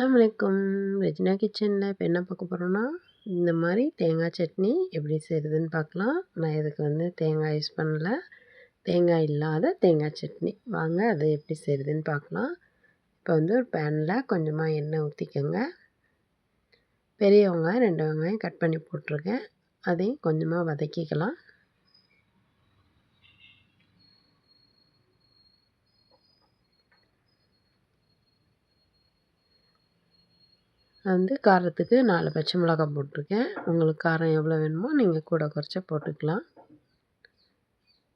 அஸ்ஸலாமு அலைக்கும். ரெஜினா கிச்சனில் இப்போ என்ன பார்க்க போகிறோன்னா, இந்த மாதிரி தேங்காய் சட்னி எப்படி செய்கிறதுன்னு பார்க்கலாம். நான் இதுக்கு தேங்காய் யூஸ் பண்ணல. தேங்காய் இல்லாத தேங்காய் சட்னி. வாங்க அதை எப்படி செய்கிறதுன்னு பார்க்கலாம். இப்போ ஒரு பேனில் கொஞ்சமாக எண்ணெய் ஊற்றிக்கோங்க. பெரிய வெங்காயம் 2 வெங்காயம் கட் பண்ணி போட்டிருக்கேன். அதையும் கொஞ்சமாக வதக்கிக்கலாம். காரத்துக்கு 4 பச்சை மிளகாய் போட்டிருக்கேன். உங்களுக்கு காரம் எவ்வளோ வேணுமோ நீங்கள் கூட குறைச்சா போட்டுக்கலாம்.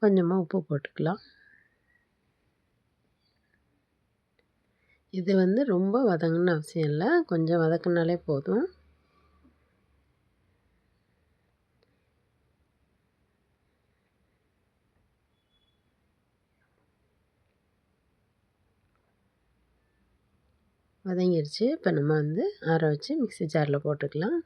கொஞ்சமாக உப்பு போட்டுக்கலாம். இது ரொம்ப வதங்கணும்னு அவசியம் இல்லை, கொஞ்சம் வதக்கினாலே போதும். வதங்கிடுச்சு. இப்போ நம்ம ஆற வச்சு மிக்ஸி ஜாரில் போட்டுக்கலாம்.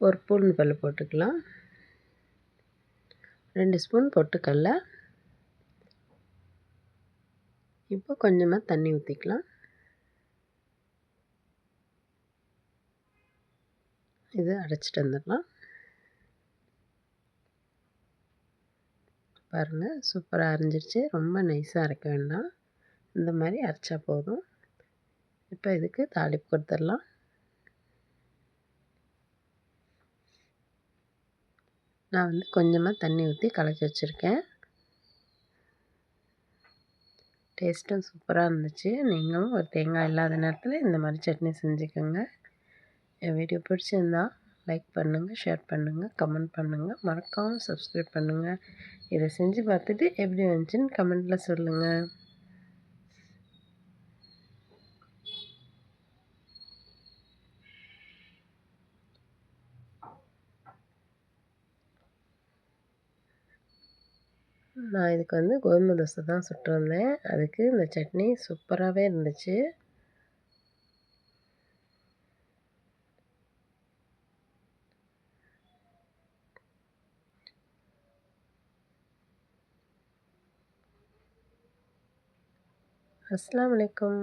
ஒரு பூண்டு பல் போட்டுக்கலாம். 2 ஸ்பூன் பொட்டுக்கடலை. இப்போ கொஞ்சமாக தண்ணி ஊற்றிக்கலாம். இது அரைச்சிட்டு வந்துடலாம். பாருங்கள், சூப்பராக அரைஞ்சிருச்சு. ரொம்ப நைஸாக அரைக்க வேண்டாம், இந்த மாதிரி அரைச்சா போதும். இப்போ இதுக்கு தாளிப்பு கொடுத்துடலாம். நான் கொஞ்சமாக தண்ணி ஊற்றி கலக்கி வச்சுருக்கேன். டேஸ்ட்டும் சூப்பராக இருந்துச்சு. நீங்களும் ஒரு தேங்காய் இல்லாத நேரத்தில் இந்த மாதிரி சட்னி செஞ்சுக்கோங்க. என் வீடியோ பிடிச்சிருந்தா லைக் பண்ணுங்கள், ஷேர் பண்ணுங்கள், கமெண்ட் பண்ணுங்கள், மறக்காமல் சப்ஸ்கிரைப் பண்ணுங்கள். இதை செஞ்சு பார்த்துட்டு எப்படி வந்துச்சுன்னு கமெண்ட்டில் சொல்லுங்கள். நான் இதுக்கு கோதுமை தோசை தான் சுட்டு வந்தேன். அதுக்கு இந்த சட்னி சூப்பராகவே இருந்துச்சு. அஸ்ஸலாமு அலைக்கும்.